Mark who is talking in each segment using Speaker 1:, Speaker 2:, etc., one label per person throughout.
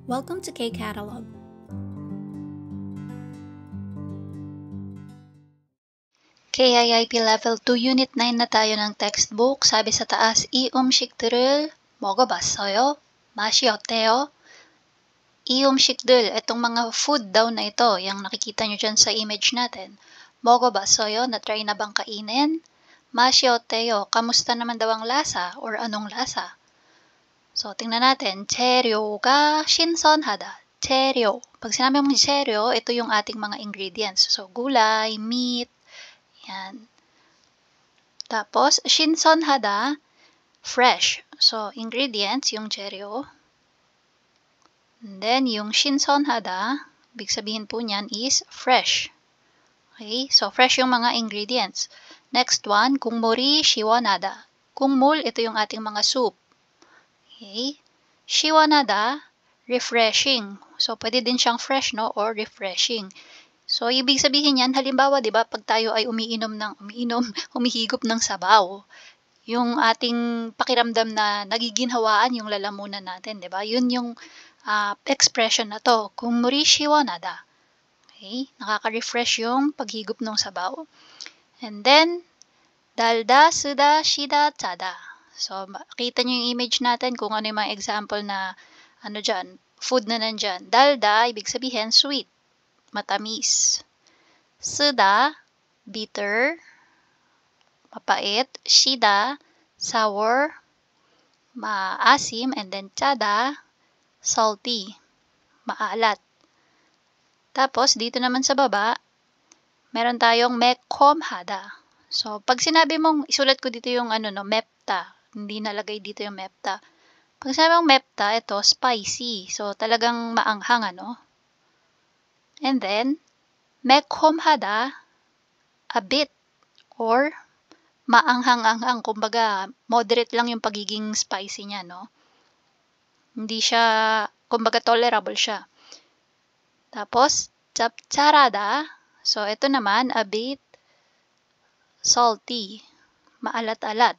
Speaker 1: Welcome to K-Catalog.
Speaker 2: KIIP Level 2 Unit 9 na tayo ng textbook. Sabi sa taas, 이 음식들을 먹어봤어요? 맛이 어때요? 이 음식들, itong mga food daw na ito, yung nakikita nyo dyan sa image natin. 먹어봤어요? Na-try na bang kainin? 맛이 어때요? Kamusta naman daw ang lasa or anong lasa? So, tingnan natin. 재료가 신선하다. 재료. Pag sinabi mong 재료, ito yung ating mga ingredients. So, gulay, meat, yan. Tapos, 신선하다, fresh. So, ingredients, yung 재료. And then, yung 신선하다, ibig sabihin po niyan is fresh. Okay? So, fresh yung mga ingredients. Next one, 국물이 시원하다. 국물, ito yung ating mga soup. Okay? 시원하다, refreshing. So, pwede din siyang fresh, no? Or refreshing. So, ibig sabihin yan, halimbawa, di ba, pag tayo ay humihigop ng sabaw, yung ating pakiramdam na nagiginhawaan yung lalamunan natin, di ba? Yun yung expression na to, 국물이 시원하다. Okay? Nakaka-refresh yung paghigop ng sabaw. And then, 달다, 쓰다, 시다, 짜다. So, makita nyo yung image natin kung ano yung mga example na dyan, food na nandyan. 달다, ibig sabihin, sweet, matamis. 쓰다, bitter, mapait. 시다, sour, maasim. And then, 짜다, salty, maalat. Tapos, dito naman sa baba, meron tayong 매콤하다. So, pag sinabi mong, isulat ko dito yung 맵다. Hindi nalagay dito yung 맵다. Pag sinabi mong 맵다, ito, spicy. So, talagang maanghang, And then, 매콤하다, a bit, or maanghang-anghang. Kumbaga, moderate lang yung pagiging spicy niya, no? Hindi siya, kumbaga, tolerable siya. Tapos, 짭짤하다. So, ito naman, a bit salty. Maalat-alat.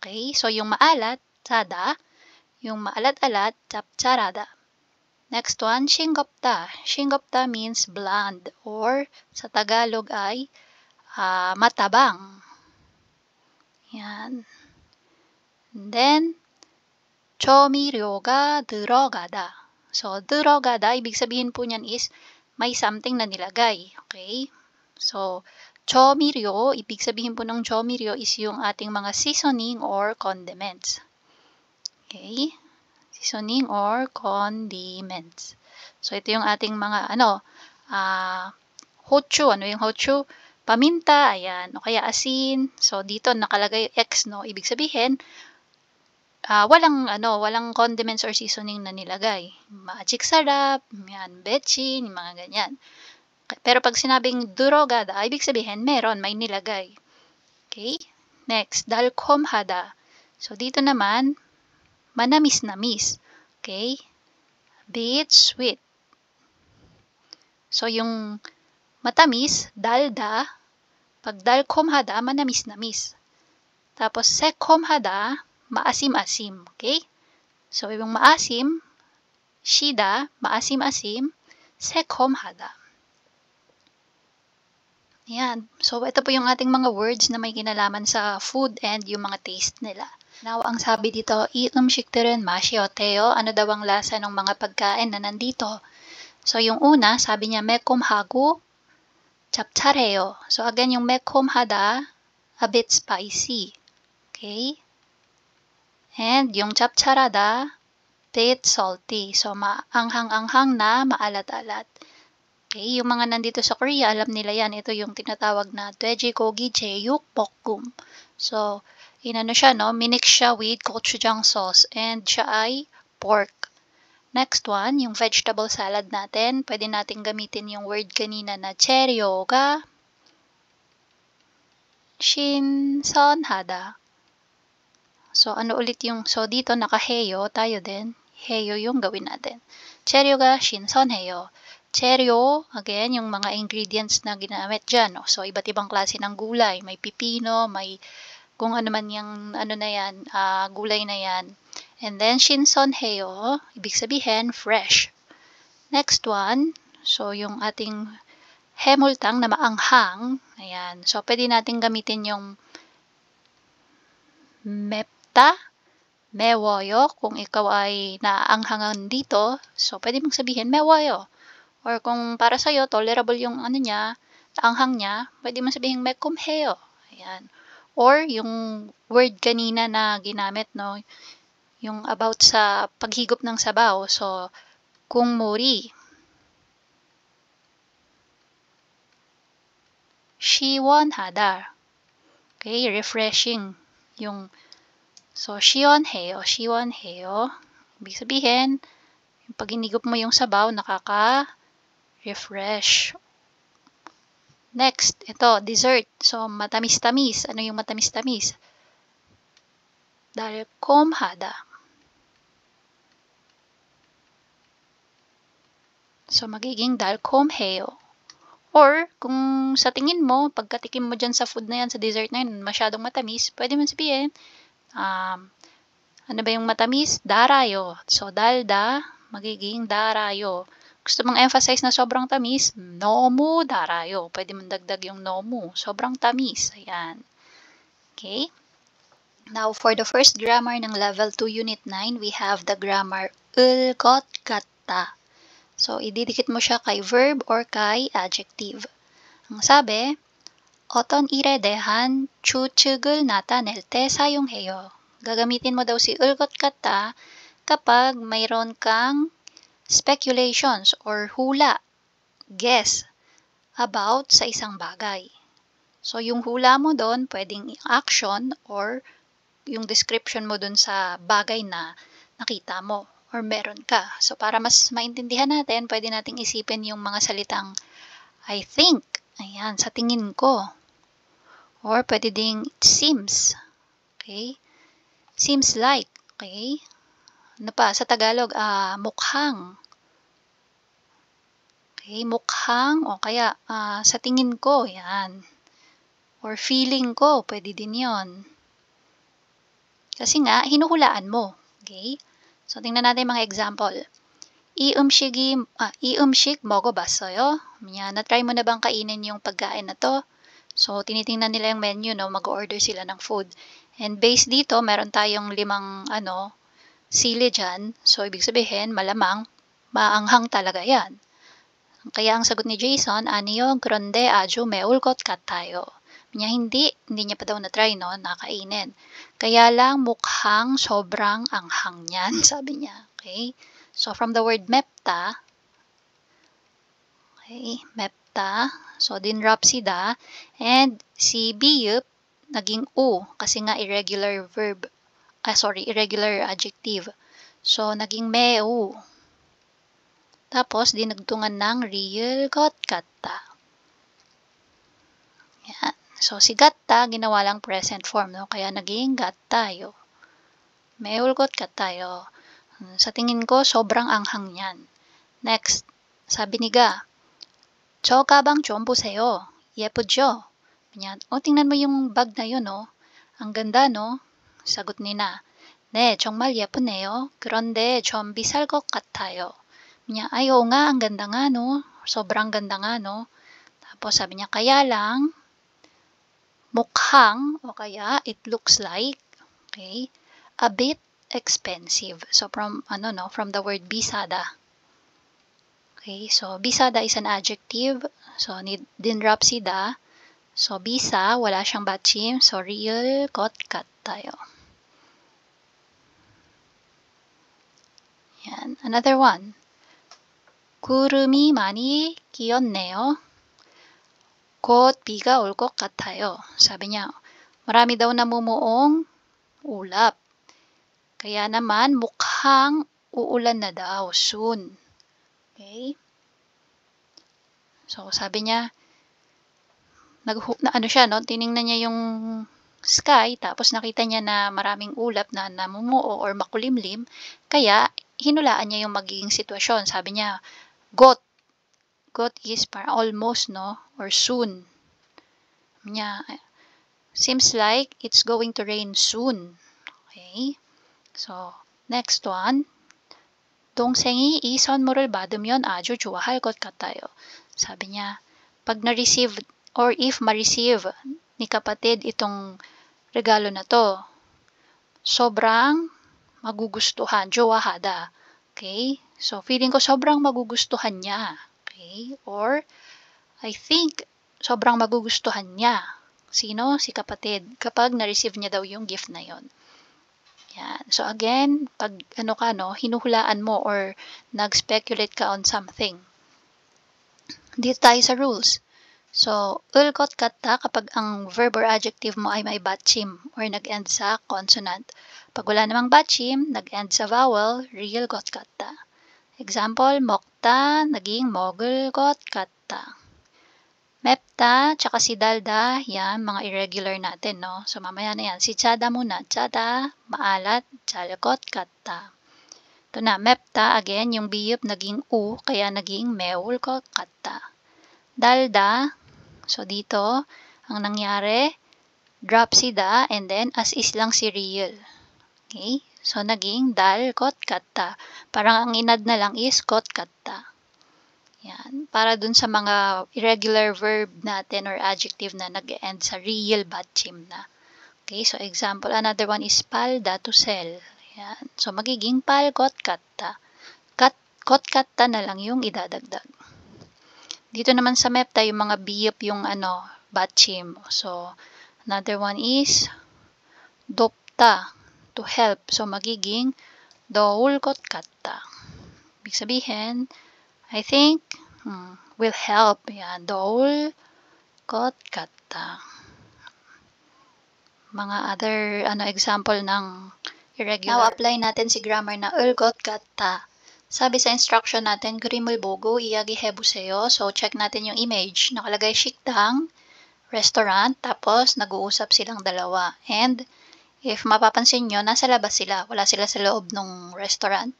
Speaker 2: Okay? So, yung maalat, tada. Yung maalat-alat, 짭짤하다. Next one, 싱겁다. 싱겁다 means bland or sa Tagalog ay matabang. Yan. And then, 조미료가 들어가다. So, 들어가다, ibig sabihin po niyan is may something na nilagay. Okay? So, 조미료, ibig sabihin po ng 조미료 is yung ating mga seasoning or condiments. Okay? Seasoning or condiments. So, ito yung ating mga, hochu. Ano yung hochu? Paminta, ayan. O kaya asin. So, dito nakalagay X, no? Ibig sabihin, walang condiments or seasoning na nilagay. Magic sarap, yan, betchin, mga ganyan. Pero pag sinabing durogada, ibig sabihin, may nilagay. Okay? Next, 달콤하다. So, dito naman, manamis-namis. Okay? Bit sweet. So, yung matamis, dalda. Pag 달콤하다, manamis-namis. Tapos, 새콤하다, maasim-asim. Okay? So, yung maasim, shida, maasim-asim, 새콤하다. Yan. So, ito po yung ating mga words na may kinalaman sa food and yung mga taste nila. Now, ang sabi dito, 이 음식들은 맛이 어때요? Ano daw ang lasa ng mga pagkain na nandito? So, yung una, sabi niya, 매콤하고 짭짤해요. So, again, yung 매콤하다, a bit spicy. Okay? And yung 짭짤하다, bit salty. So, maanghang-anghang na, maalat-alat. Okay, yung mga nandito sa Korea, alam nila yan. Ito yung tinatawag na 돼지고기 제육볶음. So, siya, no? Minix siya with gochujang sauce. And siya ay pork. Next one, yung vegetable salad natin. Pwede natin gamitin yung word kanina na 재료가 신선하다. So, ulit yung, so dito naka-heyo, tayo din. Heyo yung gawin natin. 재료가 신선해요. Cheryo, again, yung mga ingredients na ginamit dyan. No? So, iba't ibang klase ng gulay. May pipino, may kung ano man yung na yan, gulay na yan. And then, 신선해요, ibig sabihin, fresh. Next one, so yung ating hemultang na maanghang, ayan. So, pwede natin gamitin yung 맵다, 매워요. Kung ikaw ay naaanghangan dito, so pwede mong sabihin 매워요. Or kung para sa'yo, tolerable yung ano niya, anghang niya, pwede mong sabihin 매콤해요. Ayan. Or yung word kanina na ginamit, no, yung about sa paghigop ng sabaw. So, 국물이 시원하다. Okay, refreshing. So, 시원해요, 시원해요. Ibig sabihin, pag inigop mo yung sabaw, nakaka-refresh. Next, ito, dessert. So, matamis-tamis. Ano yung matamis-tamis? 달콤하다. So, magiging 달콤해요. Or, kung sa tingin mo, pagkatikim mo dyan sa food na yan, sa dessert na yan, masyadong matamis, pwede mo sabihin, ano ba yung matamis? Darayo. So, dalda, magiging darayo. Gusto mong emphasize na sobrang tamis? Nomu darayo. Pwede mong dagdag yung nomu. Sobrang tamis. Ayan. Okay? Now, for the first grammar ng Level 2 Unit 9, we have the grammar 것 같다. So, ididikit mo siya kay verb or kay adjective. Ang sabi, 어떤 일에 대한 추측을 나타낼 때 사용해요. Gagamitin mo daw si 것 같다 kapag mayroon kang speculations or hula, guess, about sa isang bagay. So, yung hula mo doon, pwedeng action or yung description mo doon sa bagay na nakita mo or meron ka. So, para mas maintindihan natin, pwede nating isipin yung mga salitang I think, ayan, sa tingin ko. Or pwede ding it seems, okay? Seems like, okay? Ano pa, sa Tagalog, mukhang. Okay, mukhang, o kaya sa tingin ko, yan. Or feeling ko, pwede din yon. Kasi nga, hinuhulaan mo. Okay? So, tingnan natin mga example. 이 음식 먹어봤어요? Na-try mo na bang kainin yung pagkain na to? So, tinitingnan nila yung menu, no? Mag-order sila ng food. And based dito, meron tayong 5 sili dyan. So, ibig sabihin, malamang, maanghang talaga yan. Kaya ang sagot ni Jason, 아니요, 그런데 아주 매울 것 같아요. Hindi niya pa daw na-try, no? Nakainin. Kaya lang mukhang sobrang anghang niyan, sabi niya. Okay? So, from the word 맵다, okay, 맵다, so dinrop si da, and si biyup, naging u, kasi nga irregular verb, irregular adjective. So, naging 매우. Tapos, dinagtungan ng real 것 같다. Yan. So, si gatta, ginawa lang present form, no? Kaya naging gattayo. 매울 것 같아요. Sa tingin ko, sobrang anghang yan. Next, sabi ni Ga, 저 가방 좀 보세요. 예쁘죠? Yan. O, tingnan mo yung bag na yun, no? Ang ganda, no? Sagot ni Na, 네, 정말 예쁘네요. 그런데 좀 비쌀 것 같아요. Niya, ay, oo nga, ang ganda nga, no? Sobrang ganda nga, no? Tapos sabi niya, kaya lang, mukhang, o kaya, it looks like, okay, a bit expensive. So, from the word bisada. Okay, so, bisada is an adjective. So, dinrop si da. So, bisa, wala siyang batchim. So, real, 것 같아요. Yan. Another one. 구름이 많이 끼었네요. 곧 비가 올 것 같아요. Sabi niya, marami daw namumuong ulap. Kaya naman, mukhang uulan na daw soon. Okay? So, sabi niya, tiningnan niya yung sky, tapos nakita niya na maraming ulap na namumuo or makulimlim, kaya hinulaan niya yung magiging sitwasyon. Sabi niya, got is para almost, no? Or soon. Niya, seems like it's going to rain soon. Okay? So, next one. 동생이 이 선물을 받으면 아주 좋아할 것 같아요. Sabi niya, pag na-receive or if ma-receive ni kapatid itong regalo na to, sobrang magugustuhan, 좋아하다. Okay? So, feeling ko sobrang magugustuhan niya. Okay? Or, I think, sobrang magugustuhan niya. Sino? Si kapatid. Kapag na-receive niya daw yung gift na yon. Yan. So, again, pag hinuhulaan mo or nag-speculate ka on something. Dito tayo sa rules. So, ulgot katta kapag ang verb or adjective mo ay may batchim or nag-end sa consonant. Pag wala namang batchim, nag-end sa vowel, real got katta. Example, 먹다 naging 먹을 것 같다. 맵다, tsaka si dalda, yan, mga irregular natin, no? So, mamaya na yan. Si tsada muna. Tsada, maalat, 짤것 같다. Ito na, 맵다, again, yung biyup naging u, kaya naging 매울 것 같다. dalda, so dito, ang nangyari, drop si da, and then as is lang si real. Okay? So, naging 달 것 같다. Parang ang inad na lang is 것 같다. Yan. Para dun sa mga irregular verb natin or adjective na nag-end sa real batchim na. Okay? So, example, another one is palda, to sell. Yan. So, magiging pal 것 같다. 것 같다 na lang yung idadagdag. Dito naman sa 맵다, yung mga biyop yung batchim. So, another one is 돕다, to help. So, magiging 도울 것 같다. Ibig sabihin, I think, will help. Yan, 도울 것 같다. Mga other example ng irregular. Now, apply natin si grammar na 것 같다. Sabi sa instruction natin, 그림을 보고 이야기해보세요. So, check natin yung image. Nakalagay 식당, restaurant, tapos nag-uusap silang dalawa. And, if mapapansin nyo, nasa labas sila. Wala sila sa loob ng restaurant.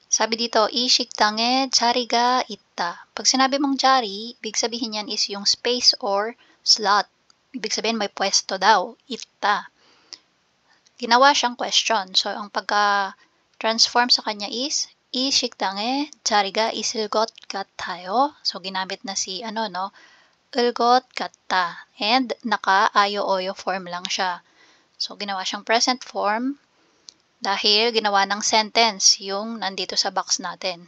Speaker 2: Sabi dito, 이 식당에 자리가 있다. Pag sinabi mong 자리, ibig sabihin yan is yung space or slot. Ibig sabihin may pwesto daw. 있다. Ginawa siyang question. So, ang pagka-transform sa kanya is, 이 식당에 자리가 있을 것 같아요. So, ginamit na si, 을 것 같다. And, naka-ayo-oyo form lang siya. So, ginawa siyang present form dahil ginawa ng sentence yung nandito sa box natin.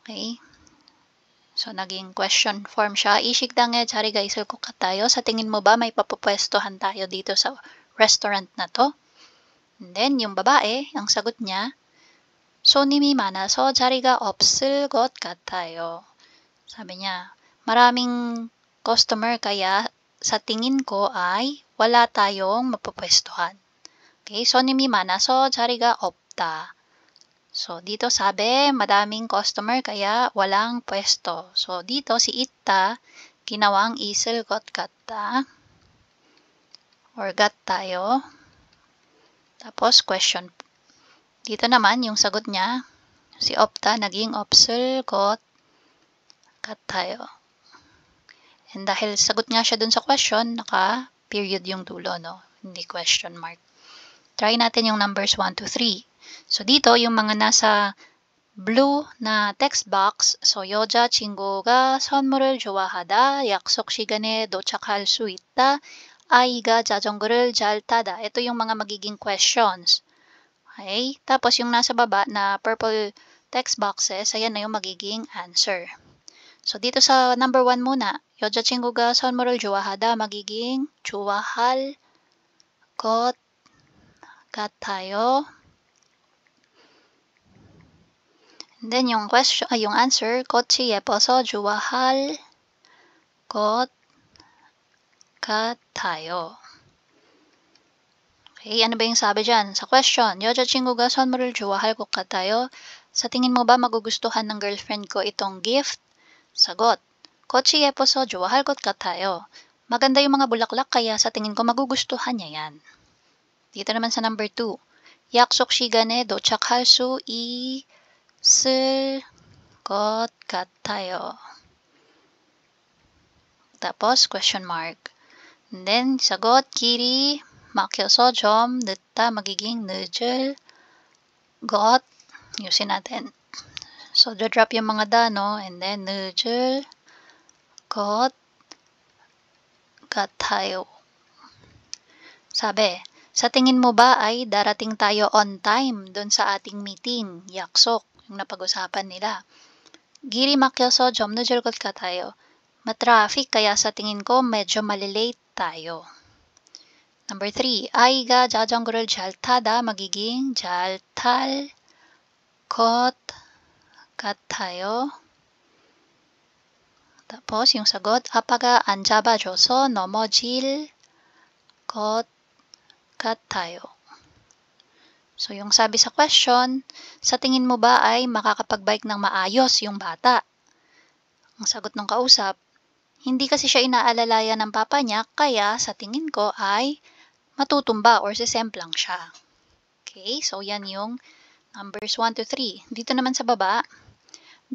Speaker 2: Okay? So, naging question form siya. 이 식당에 자리가 있을 것 같아요. Sa tingin mo ba may papupwestohan tayo dito sa restaurant na to? And then, yung babae, ang sagot niya, 손님이 많아서 자리가 없을 것 같아요. Sabi niya, maraming customer kaya sa tingin ko ay wala tayong mapupwestuhan. Okay, 손님이 많아서 자리가 없다. So, dito sabi, madaming customer kaya walang pwesto. So, dito si 있다, ginawang 있을 것 같다. Or 같아요. Tapos, question. Dito naman, yung sagot niya, si 없다, naging 없을 것 같아요. And dahil sagot nga siya dun sa question, naka-period yung dulo, no? Hindi question mark. Try natin yung numbers 1 to 3. So, dito, yung mga nasa blue na text box, so, 여자 친구가 선물을 좋아하다, 약속 시간에 도착할 수 있다, 아이가 자전거를 잘 타다. Ito yung mga magiging questions. Okay? Tapos, yung nasa baba na purple text boxes, ayan na yung magiging answer. So, dito sa number 1 muna, 여자친구가 선물을 좋아하다, magiging 좋아할 것 같아요. And then, yung question, yung answer, 꽃이 예뻐서 좋아할 것 같아요. Okay, ano ba yung sabi dyan? Sa question, 여자친구가 선물을 좋아할 것 같아요. Sa tingin mo ba magugustuhan ng girlfriend ko itong gift? Sagot, 꽃이 예뻐서 좋아할 것 같아요. Maganda yung mga bulaklak kaya sa tingin ko magugustuhan niya yan. Dito naman sa number 2, 약속 시간에 도착할 수 있을 것 같아요. Tapos, question mark. And then, sagot, 길이 막혀서 좀 늦다, magiging 늦을 것. Yusin natin. So, drop yung mga da, no? And then, 늦을 것 같아요. Sabi, sa tingin mo ba ay darating tayo on time doon sa ating meeting, yaksok, yung napag-usapan nila? 길이 막혀서 좀 늦을 것 같아요. Ma-traffic kaya sa tingin ko medyo malilate tayo. Number 3, 아이가 자전거를 잘 타다 magiging 잘 탈 것 같아요. Tapos yung sagot, 아빠가 안 잡아줘서 넘어질 것 같아요. So yung sabi sa question, sa tingin mo ba ay makakapag-bike ng maayos yung bata? Ang sagot ng kausap, hindi kasi siya inaalalayan ng papa niya, kaya sa tingin ko ay matutumba or sisemplang siya. Okay, so yan yung numbers 1 to 3. Dito naman sa baba,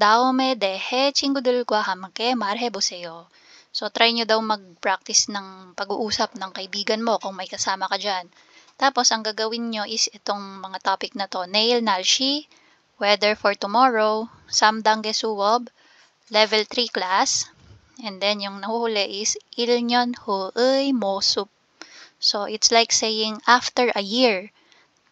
Speaker 2: 다음에 대해 친구들과 함께 말해보세요. So, try nyo daw mag-practice ng pag-uusap ng kaibigan mo kung may kasama ka dyan. Tapos, ang gagawin nyo is itong mga topic na to. 내일 날씨, weather for tomorrow, 3단계 수업, level 3 class, and then yung nahuhuli is 1년 후의 모습. So, it's like saying after a year.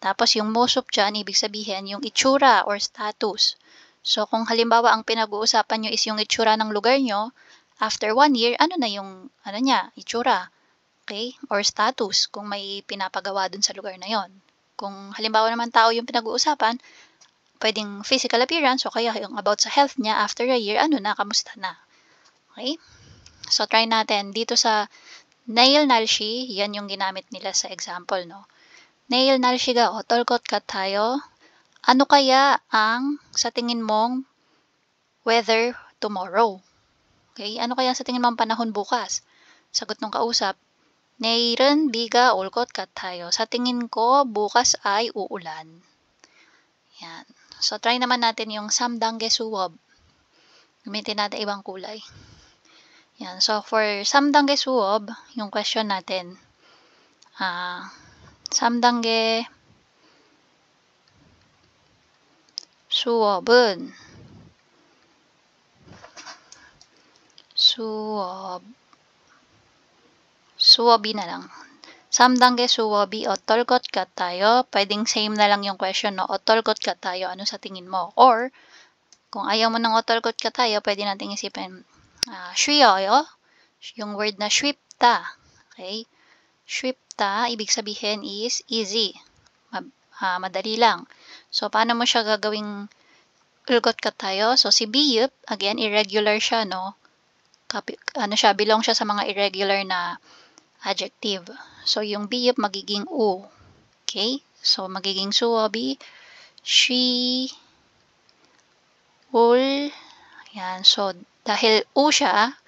Speaker 2: Tapos, yung mosup dyan, ibig sabihin, yung itsura or status. So, kung halimbawa ang pinag-uusapan nyo is yung itsura ng lugar nyo, after 1 year, ano na yung, itsura? Okay? Or status, kung may pinapagawa dun sa lugar na yon. Kung halimbawa naman tao yung pinag-uusapan, pwedeng physical appearance, o kaya yung about sa health niya, after a year, kamusta na? Okay? So, try natin. Dito sa 내일 날씨, yan yung ginamit nila sa example, no? 내일 날씨가 어떨 것 같아요? Ano kaya ang sa tingin mong weather tomorrow? Okay? Ano kaya sa tingin mong panahon bukas? Sagot ng kausap, 내일은 비가 올 것 같아요. Sa tingin ko, bukas ay uulan. Yan. So, try naman natin yung 3단계 수업. Gamitin natin ibang kulay. Yan. So, for 3단계 수업, yung question natin, 3단계 수업은 수업이 na lang. 3단계 수업이 어떨 것 같아요? Pwedeng same na lang yung question, no? 어떨 것 같아요? Ano sa tingin mo? Or, kung ayaw mo ng 어떨 것 같아요, pwede natin isipin, 쉬어요? Yung word na 쉽다. Okay? 쉽다, ibig sabihin is easy. Madali lang. So, paano mo siya gagawing ulgot 같아요? So, si biyup, again, irregular siya, no? Belong siya sa mga irregular na adjective. So, yung biyup magiging u. Okay? So, magiging suobi, she, ul, yan. So, dahil u siya,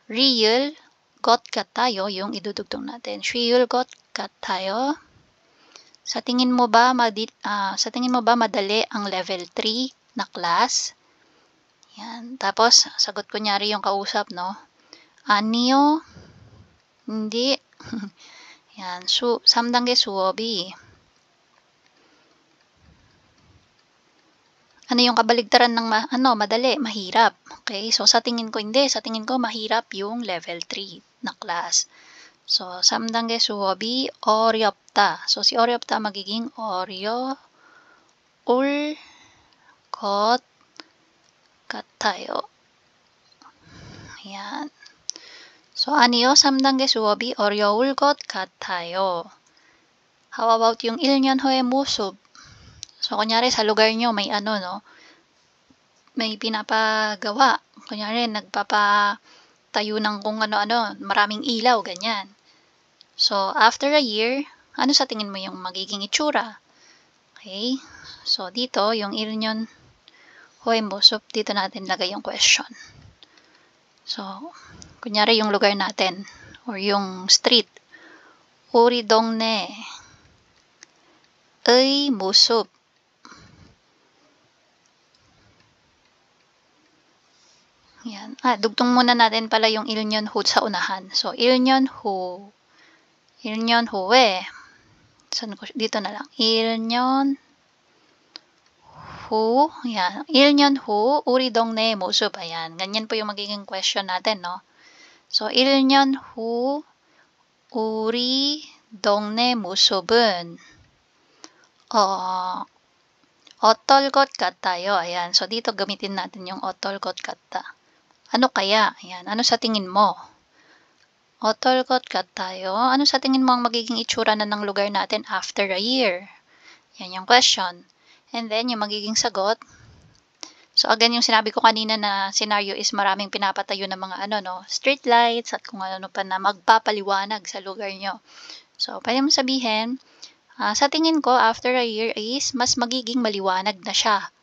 Speaker 2: real, got 같아요, yung idudugtong natin. 쉬울 것 같아요. Sa tingin mo ba madali ang level 3 na class? Yan. Tapos, sagot kunyari yung kausap, no? 아니요. hindi. Yan. 3단계 수업이 ano yung kabaligtaran ng madali, mahirap. Okay? So, sa tingin ko hindi. Sa tingin ko mahirap yung level 3 na class. So, 3단계 수업이 어렵다. So, si 어렵다 magiging 어려울 것 같아요. Yan. So, 아니요, 3단계 수업이 어려울 것 같아요. How about yung 1년 후의 모습? So, kunyari sa lugar nyo may may pinapagawa. Kunyari, nagpapatayo ng kung ano-ano, maraming ilaw, ganyan. So, after a year, ano sa tingin mo yung magiging itsura? Okay? So, dito, yung 1년 후의 모습, dito natin lagay yung question. So, kunyari yung lugar natin, or yung street, 우리 동네의 모습. Yan. Dugtong muna natin pala yung 1년 후 sa unahan. So, 1년 후에, dito na lang, 1년 후, yan. 1년 후, 우리 동네 모습. Ayan. Ganyan po yung magiging question natin, no? So, 1년 후, 우리 동네 모습은, 어떨 것 같아요? Ayan. So, dito gamitin natin yung 어떨 것 같다. Ano kaya? Ayan. Ano sa tingin mo? 어떨 것 같아요? Ano sa tingin mo ang magiging itsura na ng lugar natin after a year? Yan yung question. And then, yung magiging sagot. So, again, yung sinabi ko kanina na scenario is maraming pinapatayo ng mga street lights at kung ano pa na magpapaliwanag sa lugar nyo. So, pwede mo sabihin, sa tingin ko, after a year is mas magiging maliwanag na siya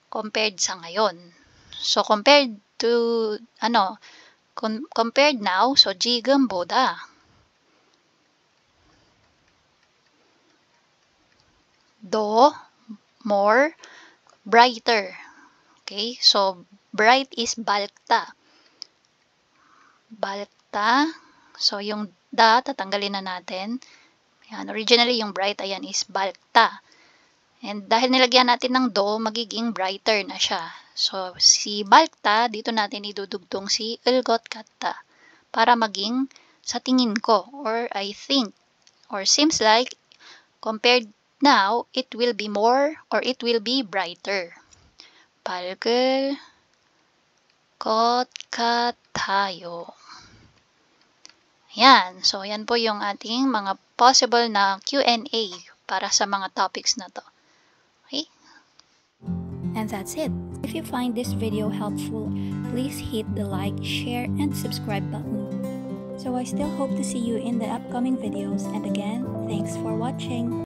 Speaker 2: compared sa ngayon. So, compared to, compared now, so 지금보다 더 more brighter. Okay? So, bright is 밝다. 밝다. So, yung da, tatanggalin na natin. Yan. Originally, yung bright, ayan, is 밝다. And dahil nilagyan natin ng do, magiging brighter na siya. So, si 밝다, dito natin idudugtong si 을것 같다. Para maging sa tingin ko, or I think, or seems like, compared now, it will be more, or it will be brighter. 밝을 것 같아요. Yan. So, yan po yung ating mga possible na Q&A para sa mga topics na to. Okay?
Speaker 1: And that's it. If you find this video helpful, please hit the like, share, and subscribe button. So I still hope to see you in the upcoming videos, and again, thanks for watching.